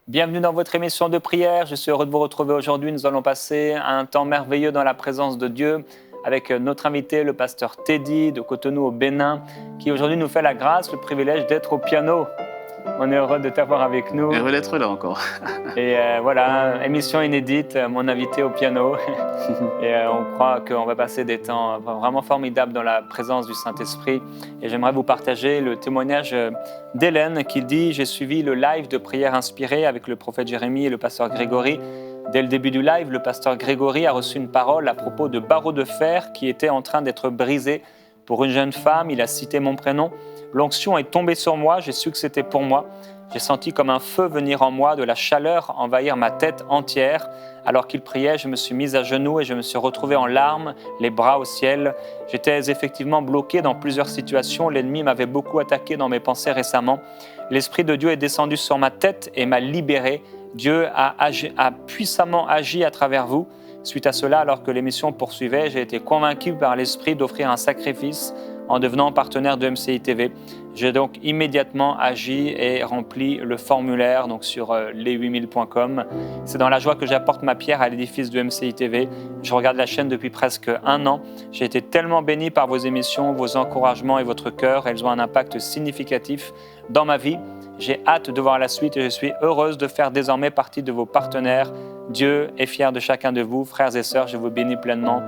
Bienvenue dans votre émission de prière. Je suis heureux de vous retrouver aujourd'hui. Nous allons passer un temps merveilleux dans la présence de Dieu avec notre invité, le pasteur Teddy de Cotonou au Bénin, qui aujourd'hui nous fait la grâce, le privilège d'être au piano. On est heureux de t'avoir avec nous. Heureux d'être là encore. Et voilà, émission inédite, mon invité au piano. Et on croit qu'on va passer des temps vraiment formidables dans la présence du Saint-Esprit. Et j'aimerais vous partager le témoignage d'Hélène qui dit « J'ai suivi le live de prière inspirée avec le prophète Jérémie et le pasteur Grégory. Dès le début du live, le pasteur Grégory a reçu une parole à propos de barreaux de fer qui étaient en train d'être brisés. Pour une jeune femme, il a cité mon prénom. L'onction est tombée sur moi, j'ai su que c'était pour moi. J'ai senti comme un feu venir en moi, de la chaleur envahir ma tête entière. Alors qu'il priait, je me suis mise à genoux et je me suis retrouvée en larmes, les bras au ciel. J'étais effectivement bloquée dans plusieurs situations. L'ennemi m'avait beaucoup attaqué dans mes pensées récemment. L'Esprit de Dieu est descendu sur ma tête et m'a libérée. Dieu a puissamment agi à travers vous. Suite à cela, alors que l'émission poursuivait, j'ai été convaincu par l'Esprit d'offrir un sacrifice en devenant partenaire de MCI TV. J'ai donc immédiatement agi et rempli le formulaire donc sur les8000.com. C'est dans la joie que j'apporte ma pierre à l'édifice de MCI TV. Je regarde la chaîne depuis presque 1 an. J'ai été tellement béni par vos émissions, vos encouragements et votre cœur. Elles ont un impact significatif dans ma vie. J'ai hâte de voir la suite et je suis heureuse de faire désormais partie de vos partenaires. Dieu est fier de chacun de vous. Frères et sœurs, je vous bénis pleinement.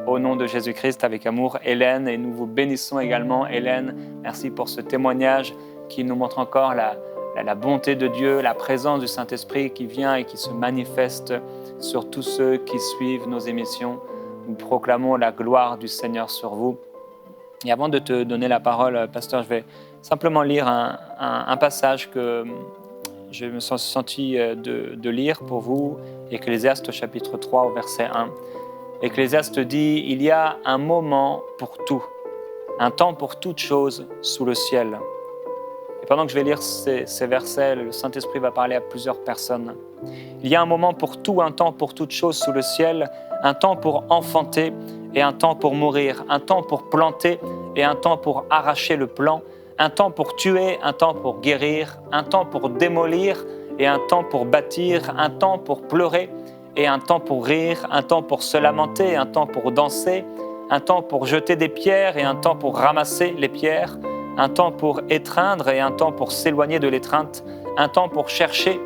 Au nom de Jésus-Christ, avec amour, Hélène, et nous vous bénissons également, Hélène. Merci pour ce témoignage qui nous montre encore la bonté de Dieu, la présence du Saint-Esprit qui vient et qui se manifeste sur tous ceux qui suivent nos émissions. Nous proclamons la gloire du Seigneur sur vous. Et avant de te donner la parole, pasteur, je vais simplement lire un passage que je me suis senti de lire pour vous, Ecclésiaste au chapitre 3 au verset 1. Ecclésiaste dit « Il y a un moment pour tout, un temps pour toute chose sous le ciel. » Et pendant que je vais lire ces versets, le Saint-Esprit va parler à plusieurs personnes. Il y a un moment pour tout, un temps pour toute chose sous le ciel, un temps pour enfanter et un temps pour mourir, un temps pour planter et un temps pour arracher le plant, un temps pour tuer, un temps pour guérir, un temps pour démolir et un temps pour bâtir, un temps pour pleurer et un temps pour rire, un temps pour se lamenter, un temps pour danser, un temps pour jeter des pierres et un temps pour ramasser les pierres, un temps pour étreindre et un temps pour s'éloigner de l'étreinte, un temps pour chercher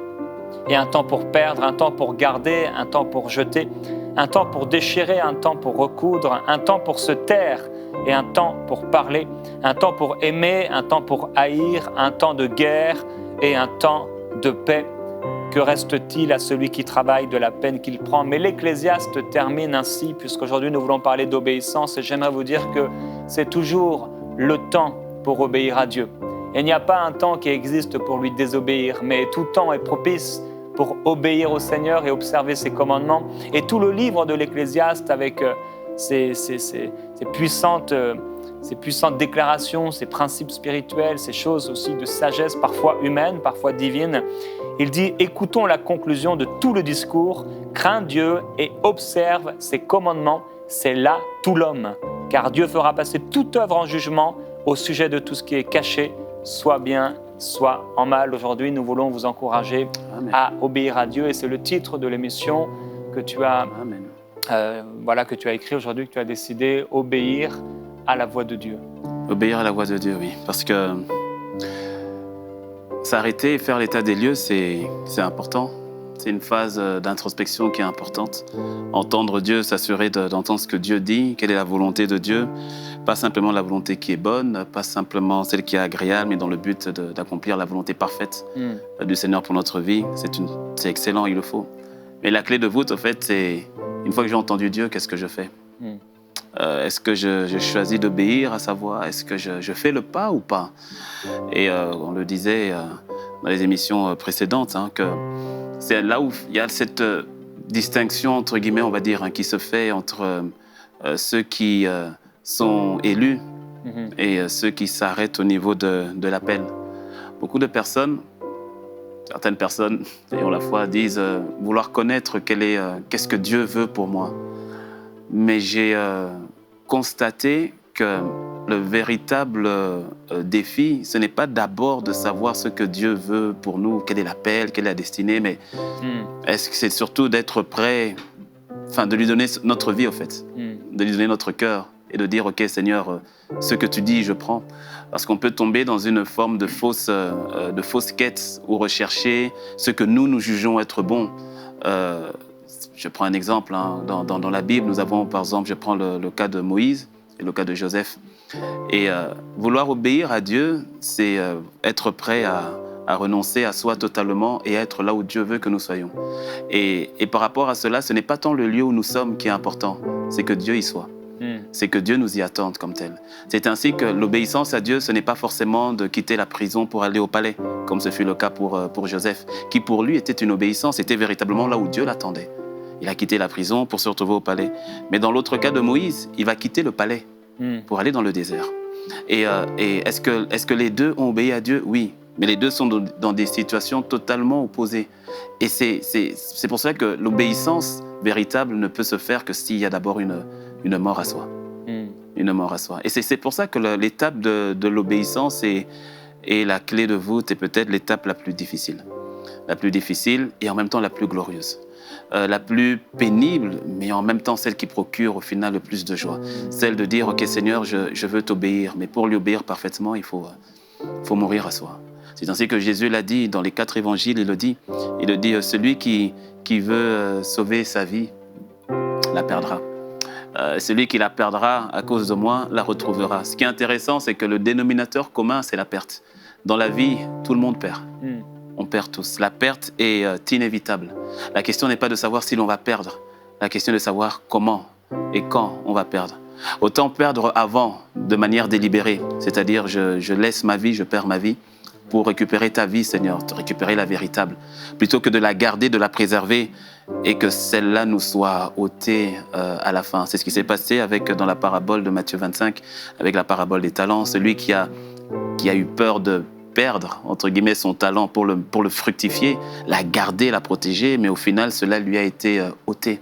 et un temps pour perdre, un temps pour garder, un temps pour jeter, un temps pour déchirer, un temps pour recoudre, un temps pour se taire et un temps pour parler, un temps pour aimer, un temps pour haïr, un temps de guerre et un temps de paix. Que reste-t-il à celui qui travaille de la peine qu'il prend? Mais l'Ecclésiaste termine ainsi, puisqu'aujourd'hui nous voulons parler d'obéissance, et j'aimerais vous dire que c'est toujours le temps pour obéir à Dieu. Il n'y a pas un temps qui existe pour lui désobéir, mais tout temps est propice pour obéir au Seigneur et observer ses commandements. Et tout le livre de l'Ecclésiaste avec ces puissantes déclarations, ces principes spirituels, ces choses aussi de sagesse, parfois humaine, parfois divine. Il dit « Écoutons la conclusion de tout le discours, crains Dieu et observe ses commandements, c'est là tout l'homme. Car Dieu fera passer toute œuvre en jugement au sujet de tout ce qui est caché, soit bien, soit en mal. » Aujourd'hui, nous voulons vous encourager à obéir à Dieu et c'est le titre de l'émission que tu as, que tu as écrit aujourd'hui, que tu as décidé « Obéir à la voix de Dieu ». Obéir à la voix de Dieu, oui. Parce que s'arrêter et faire l'état des lieux, c'est important. C'est une phase d'introspection qui est importante. Entendre Dieu, s'assurer d'entendre ce que Dieu dit, quelle est la volonté de Dieu. Pas simplement la volonté qui est bonne, pas simplement celle qui est agréable, mais dans le but d'accomplir la volonté parfaite du Seigneur pour notre vie. C'est excellent, il le faut. Mais la clé de voûte, en fait, c'est une fois que j'ai entendu Dieu, qu'est-ce que je fais? Est-ce que je choisis d'obéir à sa voix? Est-ce que je fais le pas ou pas? Et on le disait dans les émissions précédentes, que c'est là où il y a cette distinction, entre guillemets, on va dire, qui se fait entre ceux qui sont élus et ceux qui s'arrêtent au niveau de l'appel. Beaucoup de personnes, certaines personnes, ayant la foi, disent vouloir connaître qu'est-ce que Dieu veut pour moi. Mais j'ai constaté que le véritable défi, ce n'est pas d'abord de savoir ce que Dieu veut pour nous, quel est l'appel, quelle est la destinée, mais est-ce que c'est surtout d'être prêt, enfin de lui donner notre vie, au fait, de lui donner notre cœur et de dire, OK Seigneur, ce que tu dis, je prends. Parce qu'on peut tomber dans une forme de fausse quête ou rechercher ce que nous jugeons être bon. Je prends un exemple, hein. Dans la Bible, nous avons par exemple, je prends le cas de Moïse et le cas de Joseph. Et vouloir obéir à Dieu, c'est être prêt à renoncer à soi totalement et à être là où Dieu veut que nous soyons. Et par rapport à cela, ce n'est pas tant le lieu où nous sommes qui est important, c'est que Dieu y soit. C'est que Dieu nous y attende comme tel. C'est ainsi que l'obéissance à Dieu, ce n'est pas forcément de quitter la prison pour aller au palais, comme ce fut le cas pour Joseph, qui pour lui était une obéissance, était véritablement là où Dieu l'attendait. Il a quitté la prison pour se retrouver au palais. Mais dans l'autre cas de Moïse, il va quitter le palais pour aller dans le désert. Et est-ce que les deux ont obéi à Dieu? Oui, mais les deux sont dans des situations totalement opposées. Et c'est pour ça que l'obéissance véritable ne peut se faire que s'il y a d'abord une mort à soi. Une mort à soi. Et c'est pour ça que l'étape de l'obéissance est la clé de voûte et peut-être l'étape la plus difficile. La plus difficile et en même temps la plus glorieuse. La plus pénible, mais en même temps celle qui procure au final le plus de joie. Celle de dire, OK Seigneur, je veux t'obéir, mais pour lui obéir parfaitement, il faut mourir à soi. C'est ainsi que Jésus l'a dit dans les 4 évangiles, il le dit, celui qui veut sauver sa vie, la perdra. Celui qui la perdra à cause de moi, la retrouvera. Ce qui est intéressant, c'est que le dénominateur commun, c'est la perte. Dans la vie, tout le monde perd. On perd tous. La perte est inévitable. La question n'est pas de savoir si l'on va perdre. La question est de savoir comment et quand on va perdre. Autant perdre avant, de manière délibérée. C'est-à-dire, je laisse ma vie, je perds ma vie pour récupérer ta vie, Seigneur, te récupérer la véritable. Plutôt que de la garder, de la préserver et que celle-là nous soit ôtée à la fin. C'est ce qui s'est passé dans la parabole de Matthieu 25, avec la parabole des talents. Celui qui a eu peur de perdre, entre guillemets, son talent pour le fructifier, l'a garder, la protéger, mais au final, cela lui a été ôté.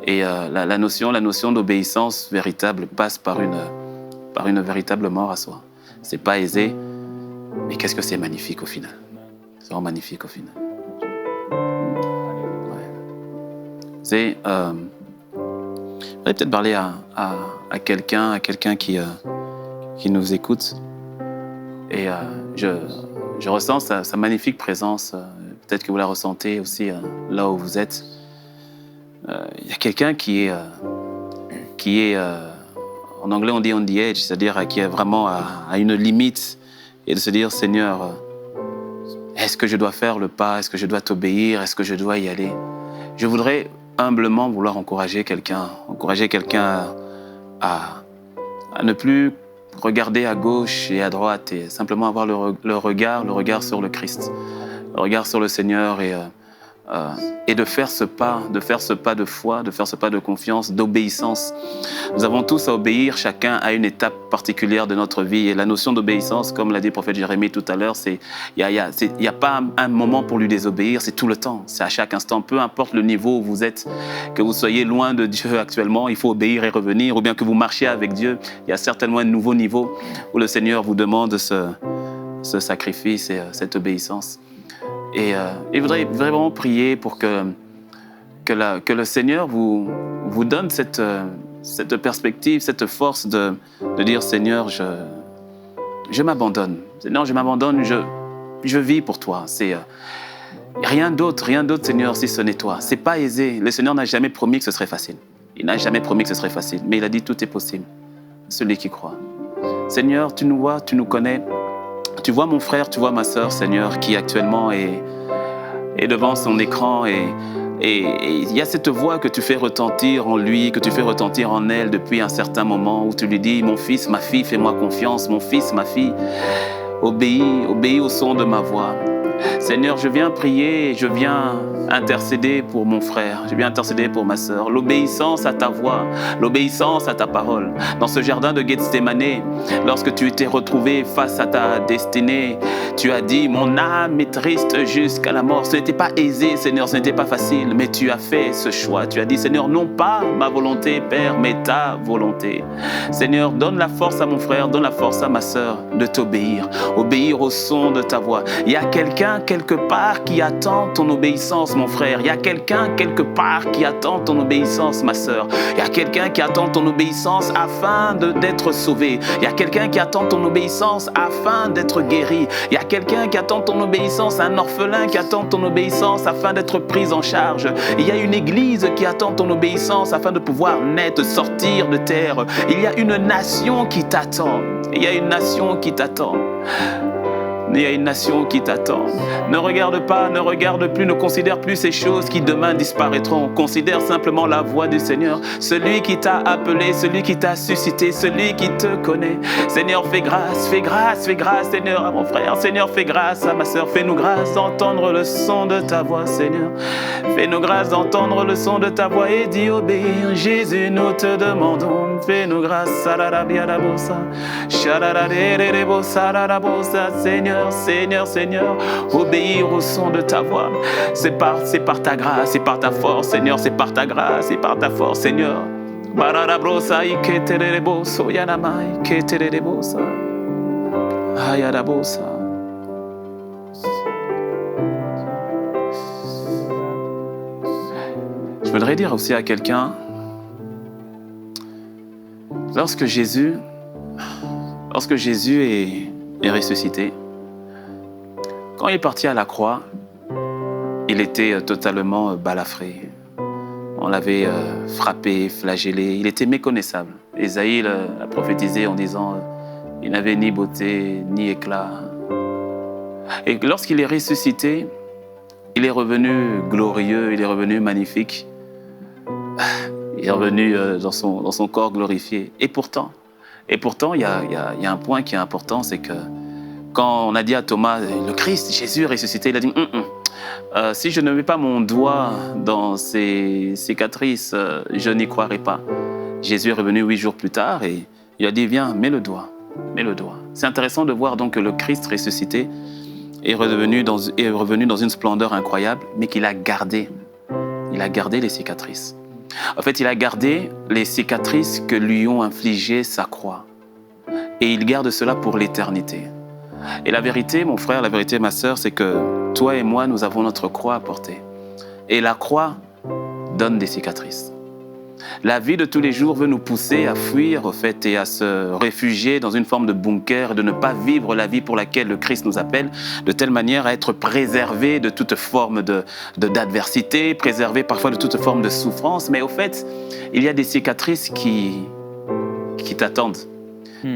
Et la notion d'obéissance véritable passe par une véritable mort à soi. C'est pas aisé, mais qu'est-ce que c'est magnifique au final. C'est vraiment magnifique au final. Ouais. C'est... je vais peut-être parler à quelqu'un qui nous écoute. Et je ressens sa magnifique présence. Peut-être que vous la ressentez aussi là où vous êtes. Il y a quelqu'un qui est en anglais on dit on the edge, c'est-à-dire qui est vraiment à une limite. Et de se dire, Seigneur, est-ce que je dois faire le pas? Est-ce que je dois t'obéir? Est-ce que je dois y aller? Je voudrais humblement vouloir encourager quelqu'un à ne plus regarder à gauche et à droite et simplement avoir le regard sur le Christ, le regard sur le Seigneur et de faire ce pas de foi, de faire ce pas de confiance, d'obéissance. Nous avons tous à obéir, chacun à une étape particulière de notre vie. Et la notion d'obéissance, comme l'a dit le prophète Jérémie tout à l'heure, il n'y a pas un moment pour lui désobéir, c'est tout le temps, c'est à chaque instant. Peu importe le niveau où vous êtes, que vous soyez loin de Dieu actuellement, il faut obéir et revenir, ou bien que vous marchiez avec Dieu, il y a certainement un nouveau niveau où le Seigneur vous demande ce sacrifice et cette obéissance. Et je voudrais vraiment prier pour que le Seigneur vous donne cette perspective, cette force de dire, Seigneur, je m'abandonne. Seigneur, je m'abandonne, je vis pour toi. C'est rien d'autre, Seigneur, si ce n'est toi. C'est pas aisé. Le Seigneur n'a jamais promis que ce serait facile. Il n'a jamais promis que ce serait facile. Mais il a dit, tout est possible. Celui qui croit. Seigneur, tu nous vois, tu nous connais. Tu vois mon frère, tu vois ma sœur, Seigneur, qui actuellement est devant son écran et il y a cette voix que tu fais retentir en lui, que tu fais retentir en elle depuis un certain moment où tu lui dis, mon fils, ma fille, fais-moi confiance, mon fils, ma fille, obéis au son de ma voix. Seigneur, je viens prier, je viens intercéder pour mon frère, je viens intercéder pour ma sœur. L'obéissance à ta voix, l'obéissance à ta parole. Dans ce jardin de Gethsémane, lorsque tu t'es retrouvé face à ta destinée, tu as dit, mon âme est triste jusqu'à la mort. Ce n'était pas aisé, Seigneur, ce n'était pas facile, mais tu as fait ce choix. Tu as dit, Seigneur, non pas ma volonté, Père, mais ta volonté. Seigneur, donne la force à mon frère, donne la force à ma sœur de t'obéir, obéir au son de ta voix. Il y a quelqu'un quelque part qui attend ton obéissance, mon frère. Il y a quelqu'un quelque part qui attend ton obéissance, ma sœur. Il y a quelqu'un qui attend ton obéissance afin d'être sauvé. Il y a quelqu'un qui attend ton obéissance afin d'être guéri. Il y a quelqu'un qui attend ton obéissance, un orphelin qui attend ton obéissance afin d'être pris en charge. Il y a une église qui attend ton obéissance afin de pouvoir naître, sortir de terre. Il y a une nation qui t'attend. Il y a une nation qui t'attend. Il y a une nation qui t'attend. Ne regarde pas, ne regarde plus, ne considère plus ces choses qui demain disparaîtront. Considère simplement la voix du Seigneur, celui qui t'a appelé, celui qui t'a suscité, celui qui te connaît. Seigneur, fais grâce, Seigneur, à mon frère. Seigneur, fais grâce à ma sœur. Fais-nous grâce d'entendre le son de ta voix, Seigneur. Fais-nous grâce d'entendre le son de ta voix et d'y obéir. Jésus, nous te demandons. Fais-nous grâce, Seigneur. Seigneur, obéir au son de ta voix. C'est par ta grâce, c'est par ta force, Seigneur, c'est par ta grâce, c'est par ta force, Seigneur. Je voudrais dire aussi à quelqu'un, lorsque Jésus est ressuscité, quand il est parti à la croix, il était totalement balafré. On l'avait frappé, flagellé. Il était méconnaissable. Ésaïe a prophétisé en disant il n'avait ni beauté, ni éclat. Et lorsqu'il est ressuscité, il est revenu glorieux, il est revenu magnifique. Il est revenu dans son corps glorifié. Et pourtant, il y a un point qui est important, c'est que quand on a dit à Thomas, le Christ, Jésus est ressuscité, il a dit, si je ne mets pas mon doigt dans ces cicatrices, je n'y croirai pas. Jésus est revenu 8 jours plus tard et il a dit, viens, mets le doigt. C'est intéressant de voir donc que le Christ ressuscité est revenu dans une splendeur incroyable, mais qu'il a gardé. Il a gardé les cicatrices. En fait, il a gardé les cicatrices que lui ont infligées sa croix. Et il garde cela pour l'éternité. Et la vérité, mon frère, la vérité, ma sœur, c'est que toi et moi, nous avons notre croix à porter. Et la croix donne des cicatrices. La vie de tous les jours veut nous pousser à fuir, au fait, et à se réfugier dans une forme de bunker, et de ne pas vivre la vie pour laquelle le Christ nous appelle, de telle manière à être préservé de toute forme d'adversité, préservé parfois de toute forme de souffrance. Mais au fait, il y a des cicatrices qui t'attendent.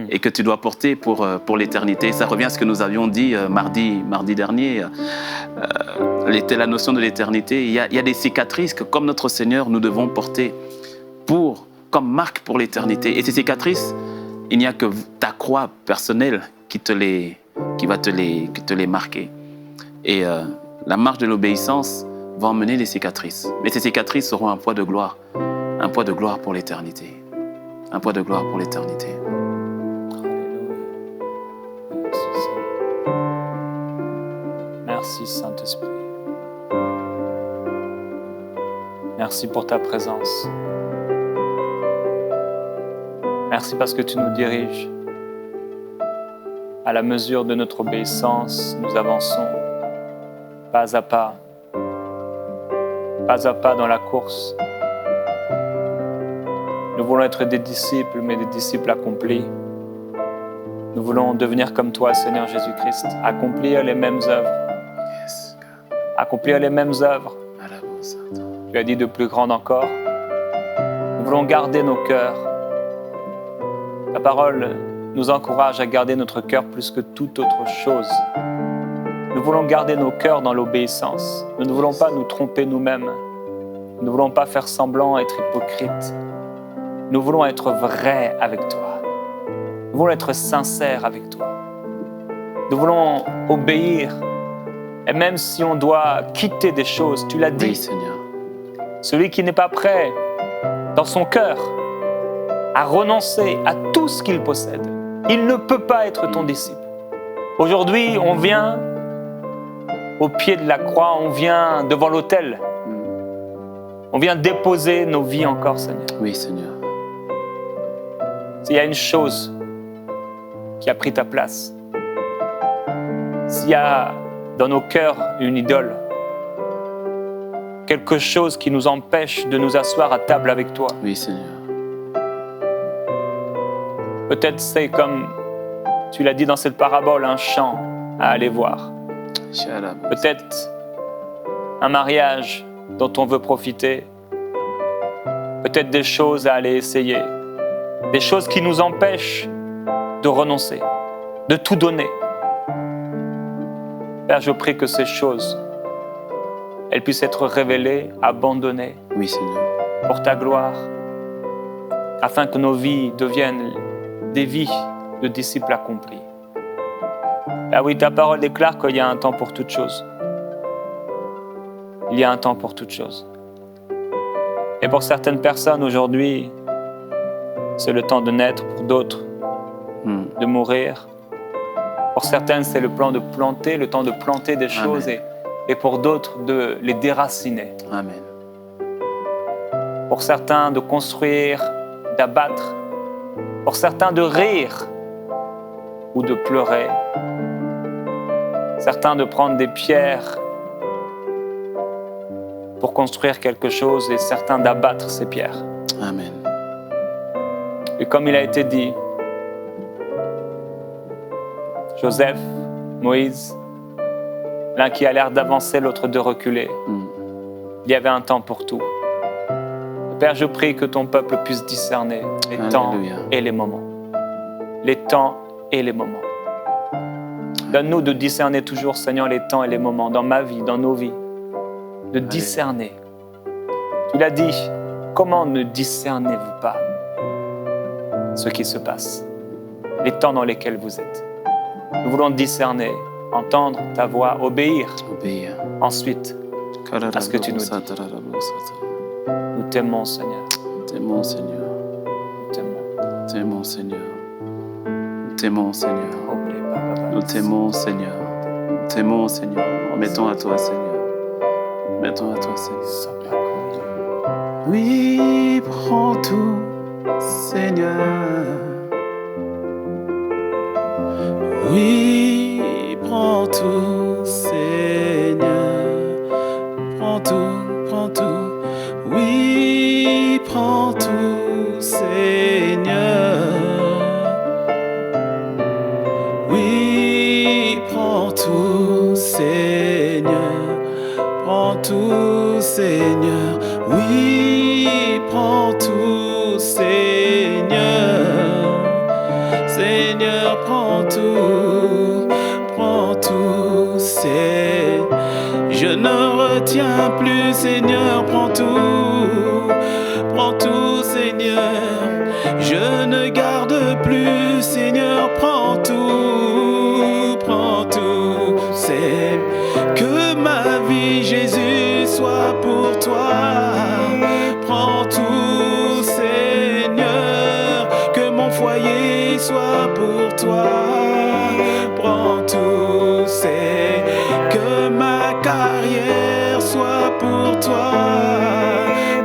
Et que tu dois porter pour l'éternité. Ça revient à ce que nous avions dit mardi dernier, la notion de l'éternité. Il y a des cicatrices que, comme notre Seigneur, nous devons porter comme marque pour l'éternité. Et ces cicatrices, il n'y a que ta croix personnelle qui va te les marquer. Et la marche de l'obéissance va emmener les cicatrices. Mais ces cicatrices seront un poids de gloire pour l'éternité. Un poids de gloire pour l'éternité. Merci Saint-Esprit. Merci pour ta présence. Merci parce que tu nous diriges. À la mesure de notre obéissance, nous avançons pas à pas dans la course. Nous voulons être des disciples, mais des disciples accomplis. Nous voulons devenir comme toi, Seigneur Jésus-Christ, accomplir les mêmes œuvres. Accomplir les mêmes œuvres. Tu as dit de plus grandes encore. Nous voulons garder nos cœurs. Ta parole nous encourage à garder notre cœur plus que toute autre chose. Nous voulons garder nos cœurs dans l'obéissance. Nous ne voulons pas nous tromper nous-mêmes. Nous ne voulons pas faire semblant, être hypocrites. Nous voulons être vrais avec toi. Nous voulons être sincères avec toi. Nous voulons obéir Et même si on doit quitter des choses, tu l'as dit, Oui, Seigneur. celui qui n'est pas prêt dans son cœur à renoncer à tout ce qu'il possède, il ne peut pas être ton disciple. Aujourd'hui, on vient au pied de la croix, on vient devant l'autel. On vient déposer nos vies encore, Seigneur. Oui, Seigneur. S'il y a une chose qui a pris ta place, s'il y a dans nos cœurs une idole, quelque chose qui nous empêche de nous asseoir à table avec toi, Oui, Seigneur. peut-être c'est comme tu l'as dit dans cette parabole, un champ à aller voir. Peut-être un mariage dont on veut profiter. Peut-être des choses à aller essayer. Des choses qui nous empêchent de renoncer, de tout donner. Père, je prie que ces choses, elles puissent être révélées, abandonnées Oui, Seigneur. pour ta gloire, afin que nos vies deviennent des vies de disciples accomplis. Ah oui, ta parole déclare qu'il y a un temps pour toutes choses. Il y a un temps pour toutes choses. Et pour certaines personnes aujourd'hui, c'est le temps de naître, pour d'autres, de mourir. Pour certaines, c'est le temps de planter des choses et pour d'autres, de les déraciner. Amen. Pour certains, de construire, d'abattre. Pour certains, de rire ou de pleurer. Certains, de prendre des pierres pour construire quelque chose et certains d'abattre ces pierres. Amen. Et comme il a été dit, Joseph, Moïse, l'un qui a l'air d'avancer, l'autre de reculer. Il y avait un temps pour tout. Père, je prie que ton peuple puisse discerner les temps et les moments. Les temps et les moments. Donne-nous de discerner toujours, Seigneur, les temps et les moments dans ma vie, dans nos vies. De discerner. Tu l'as dit, comment ne discernez-vous pas ce qui se passe, les temps dans lesquels vous êtes? Nous voulons discerner, entendre ta voix, obéir. Ensuite, à ce que tu nous dis. Nous t'aimons, Seigneur. T'aimons, Seigneur. Nous t'aimons. T'aimons, Seigneur. T'aimons, Seigneur. Nous t'aimons, Seigneur. Nous t'aimons, Seigneur. Remettons à toi, Seigneur. Remettons à toi, Seigneur. Oui, prends tout, Seigneur. Oui, prends tout, Seigneur. Prends tout, prends tout. Oui, prends tout, Seigneur. Oui, prends tout, Seigneur. Prends tout, Seigneur. Oui, prends tout, Seigneur. Seigneur, prends tout, Seigneur. Je ne retiens plus, Seigneur, prends tout, Seigneur. Je ne garde plus, Seigneur, prends tout, Seigneur. Que ma vie, Jésus, soit pour toi. Prends tout, Seigneur. Que mon foyer soit pour toi. Prends tout, Seigneur. Que ma carrière soit pour toi.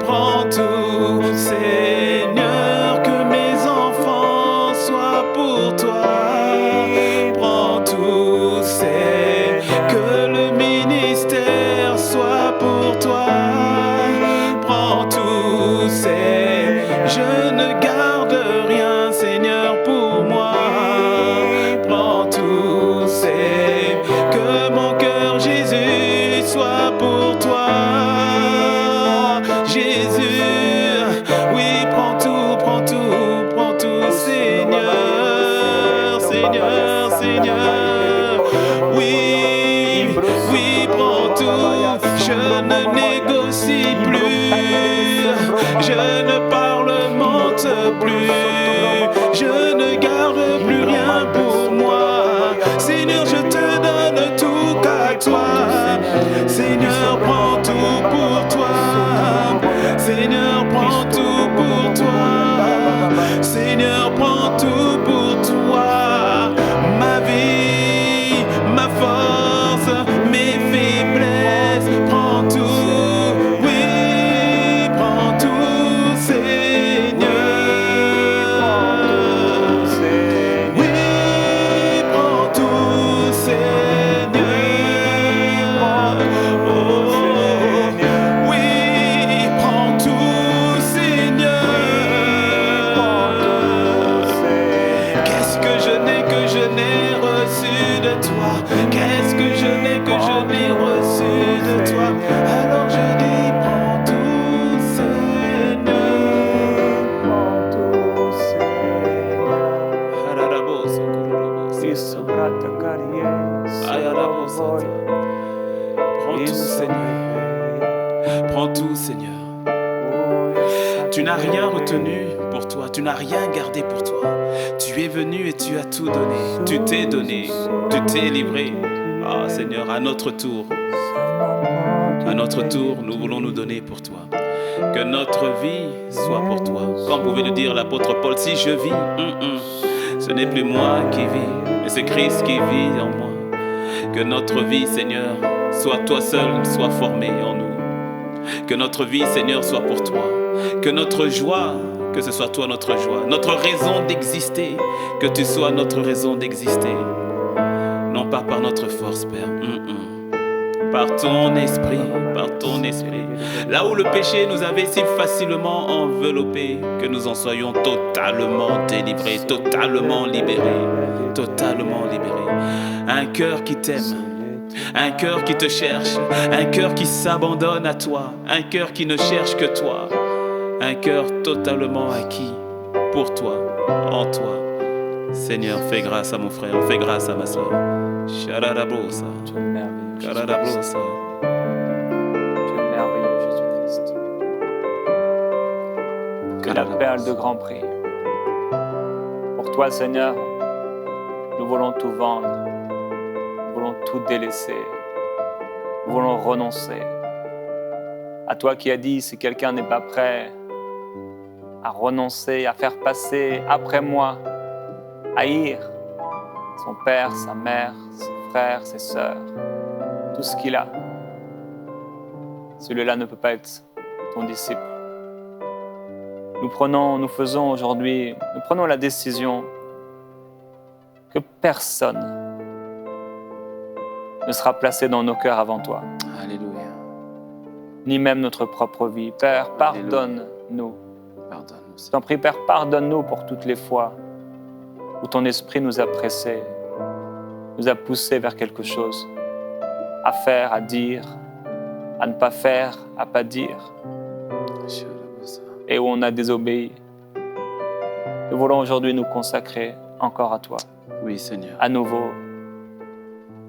Prends tout, Seigneur. Que mes enfants soient pour toi. Prends tout, Seigneur. Que le ministère soit pour toi. Prends tout, Seigneur. Je ne garde rien, Seigneur, pour moi. Prends tout, Seigneur. Que mon cœur, Jésus, soit pour toi. Jésus, oui, prends tout, Seigneur, Seigneur, Seigneur. Oui, prends tout. Je ne négocie plus. Je ne parlemente plus. Je ne garde plus rien pour moi. Seigneur, je te donne tout qu'à toi. Seigneur, prends tout pour toi. Seigneur, prends tout pour toi. Seigneur, prends tout pour toi. Ma vie, ma force, mes faiblesses, prends tout. Oui, prends tout, Seigneur. Oui, prends tout, Seigneur. Oh, oui, prends tout, Seigneur. Qu'est-ce que je n'ai reçu de toi? Qu'est-ce que je n'ai reçu de toi? Alors je dis, prends tout, Seigneur. Prends tout, Seigneur. Prends tout, Seigneur. Tu n'as rien retenu pour toi, tu n'as rien gardé pour toi. Tu es venu et tu as tout donné. Tu t'es donné, tu t'es livré. Ah Seigneur, à notre tour, nous voulons nous donner pour toi. Que notre vie soit pour toi. Comme pouvait le dire l'apôtre Paul, si je vis, ce n'est plus moi qui vis, mais c'est Christ qui vit en moi. Que notre vie, Seigneur, soit toi seul, soit formée en nous. Que notre vie, Seigneur, soit pour toi. Que notre joie, que ce soit toi notre joie. Notre raison d'exister, que tu sois notre raison d'exister. Non pas par notre force, Père. Par ton esprit, par ton esprit. Là où le péché nous avait si facilement enveloppés, que nous en soyons totalement délivrés, totalement libérés, totalement libérés. Un cœur qui t'aime, un cœur qui te cherche, un cœur qui s'abandonne à toi, un cœur qui ne cherche que toi, un cœur totalement acquis pour toi, en toi. Seigneur, fais grâce à mon frère, fais grâce à ma soeur. Shararabosa. Tu es merveilleux, Jésus-Christ. Kararabosa. Tu es merveilleux, Jésus-Christ. Tu es la perle de grand prix. Pour toi, Seigneur, nous voulons tout vendre. Nous voulons tout délaisser. Nous voulons renoncer. À toi qui as dit, si quelqu'un n'est pas prêt à renoncer, à faire passer après moi, haïr son père, sa mère, ses frères, ses sœurs, tout ce qu'il a, celui-là ne peut pas être ton disciple. Nous prenons la décision que personne ne sera placé dans nos cœurs avant toi. Alléluia. Ni même notre propre vie. Père, pardonne-nous. Pardonne-nous. Je t'en prie, Père, pardonne-nous pour toutes les fois où ton esprit nous a pressés, nous a poussés vers quelque chose, à faire, à dire, à ne pas faire, à pas dire, et où on a désobéi. Nous voulons aujourd'hui nous consacrer encore à toi. Oui, Seigneur. À nouveau,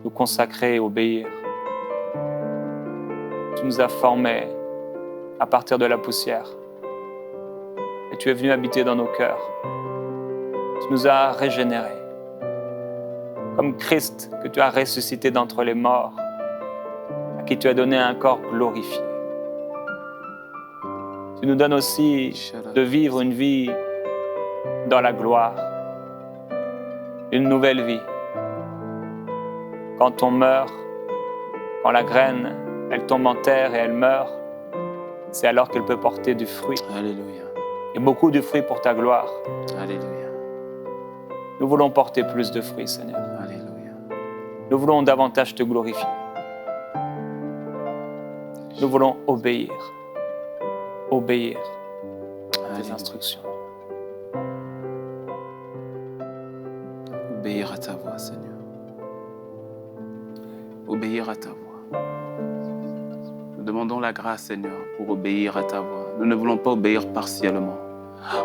nous consacrer et obéir. Tu nous as formés à partir de la poussière. Et tu es venu habiter dans nos cœurs. Tu nous as régénérés. Comme Christ que tu as ressuscité d'entre les morts, à qui tu as donné un corps glorifié. Tu nous donnes aussi de vivre une vie dans la gloire, une nouvelle vie. Quand on meurt, quand la graine, elle tombe en terre et elle meurt, c'est alors qu'elle peut porter du fruit. Alléluia. Et beaucoup de fruits pour ta gloire. Alléluia. Nous voulons porter plus de fruits, Seigneur. Alléluia. Nous voulons davantage te glorifier. Nous voulons obéir. Obéir à tes instructions. Obéir à ta voix, Seigneur. Obéir à ta voix. Nous demandons la grâce, Seigneur, pour obéir à ta voix. Nous ne voulons pas obéir partiellement.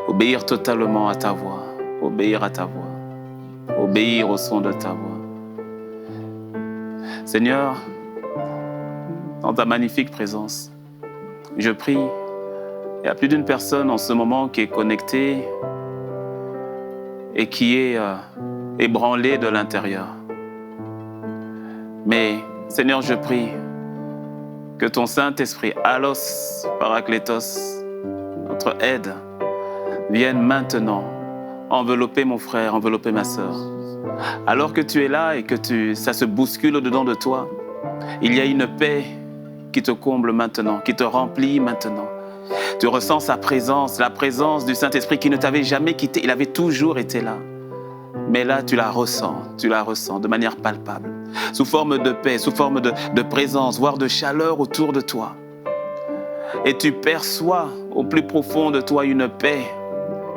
Obéir totalement à ta voix. Obéir à ta voix. Obéir au son de ta voix. Seigneur, dans ta magnifique présence, je prie, il y a plus d'une personne en ce moment qui est connectée et qui est ébranlée de l'intérieur. Mais, Seigneur, je prie que ton Saint-Esprit, Allos Parakletos, notre aide, vienne maintenant envelopper mon frère, envelopper ma sœur. Alors que tu es là et que ça se bouscule au-dedans de toi, il y a une paix qui te comble maintenant, qui te remplit maintenant. Tu ressens sa présence, la présence du Saint-Esprit qui ne t'avait jamais quitté. Il avait toujours été là. Mais là, tu la ressens de manière palpable, sous forme de paix, sous forme de présence, voire de chaleur autour de toi. Et tu perçois au plus profond de toi une paix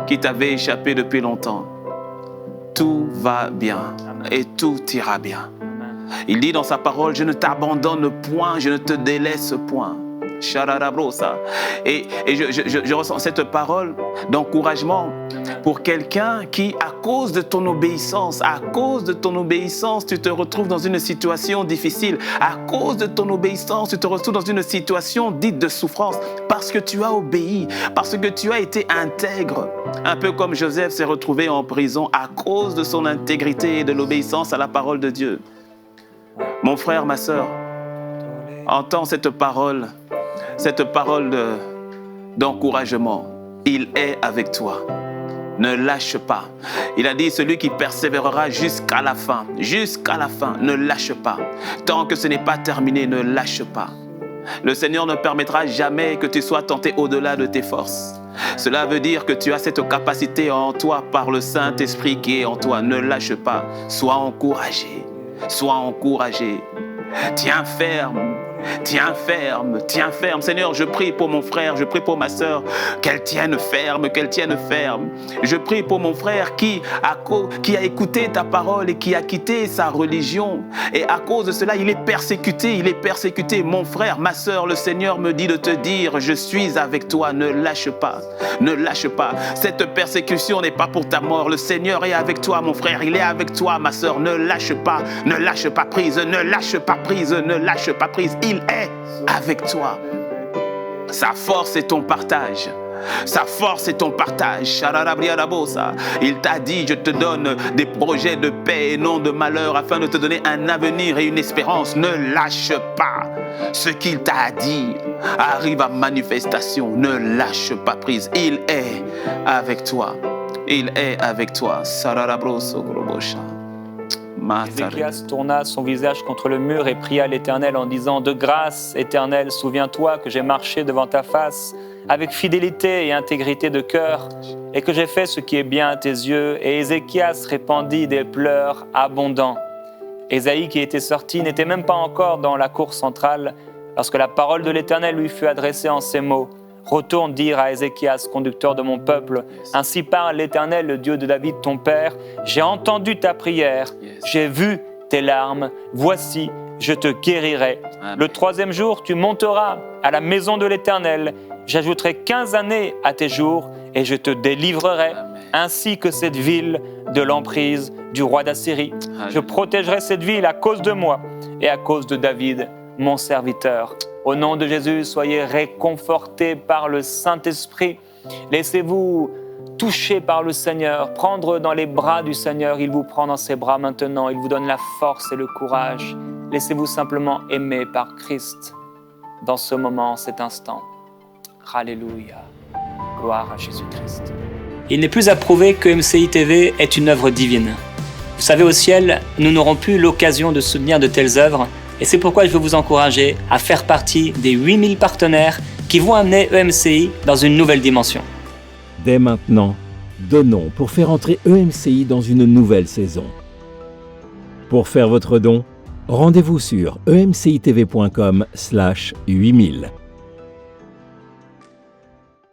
qui t'avait échappé depuis longtemps. Tout va bien et tout ira bien. Il dit dans sa parole, je ne t'abandonne point, je ne te délaisse point. Et je ressens cette parole d'encouragement pour quelqu'un qui, à cause de ton obéissance, tu te retrouves dans une situation difficile. À cause de ton obéissance, tu te retrouves dans une situation dite de souffrance parce que tu as obéi, parce que tu as été intègre. Un peu comme Joseph s'est retrouvé en prison à cause de son intégrité et de l'obéissance à la parole de Dieu. Mon frère, ma sœur, entends cette parole d'encouragement. Il est avec toi. Ne lâche pas. Il a dit, celui qui persévérera jusqu'à la fin, ne lâche pas. Tant que ce n'est pas terminé, ne lâche pas. Le Seigneur ne permettra jamais que tu sois tenté au-delà de tes forces. Cela veut dire que tu as cette capacité en toi par le Saint-Esprit qui est en toi. Ne lâche pas. Sois encouragé. Sois encouragé. Tiens ferme. Tiens ferme, tiens ferme. Seigneur, je prie pour mon frère, je prie pour ma sœur, qu'elle tienne ferme, qu'elle tienne ferme. Je prie pour mon frère qui a écouté ta parole et qui a quitté sa religion. Et à cause de cela, il est persécuté. Mon frère, ma sœur, le Seigneur me dit de te dire, je suis avec toi, ne lâche pas, ne lâche pas. Cette persécution n'est pas pour ta mort. Le Seigneur est avec toi, mon frère, il est avec toi, ma sœur. Ne lâche pas prise, ne lâche pas prise, ne lâche pas prise. Il est avec toi. Sa force est ton partage. Sa force est ton partage. Il t'a dit, je te donne des projets de paix et non de malheur afin de te donner un avenir et une espérance. Ne lâche pas. Ce qu'il t'a dit arrive à manifestation. Ne lâche pas prise. Il est avec toi. Il est avec toi. Ézéchias tourna son visage contre le mur et pria l'Éternel en disant « De grâce, Éternel, souviens-toi que j'ai marché devant ta face avec fidélité et intégrité de cœur et que j'ai fait ce qui est bien à tes yeux. » Et Ézéchias répandit des pleurs abondants. Ésaïe, qui était sorti, n'était même pas encore dans la cour centrale lorsque la parole de l'Éternel lui fut adressée en ces mots. « Retourne dire à Ézéchias, conducteur de mon peuple, ainsi parle l'Éternel, le Dieu de David, ton père. J'ai entendu ta prière, j'ai vu tes larmes. Voici, je te guérirai. Le 3e jour, tu monteras à la maison de l'Éternel. J'ajouterai 15 années à tes jours et je te délivrerai, ainsi que cette ville de l'emprise du roi d'Assyrie. Je protégerai cette ville à cause de moi et à cause de David, mon serviteur. » Au nom de Jésus, soyez réconfortés par le Saint-Esprit. Laissez-vous toucher par le Seigneur, prendre dans les bras du Seigneur. Il vous prend dans ses bras maintenant. Il vous donne la force et le courage. Laissez-vous simplement aimer par Christ dans ce moment, cet instant. Alléluia. Gloire à Jésus-Christ. Il n'est plus à prouver que MCI TV est une œuvre divine. Vous savez, au ciel, nous n'aurons plus l'occasion de soutenir de telles œuvres. Et c'est pourquoi je veux vous encourager à faire partie des 8000 partenaires qui vont amener EMCI dans une nouvelle dimension. Dès maintenant, donnons pour faire entrer EMCI dans une nouvelle saison. Pour faire votre don, rendez-vous sur emcitv.com/8000.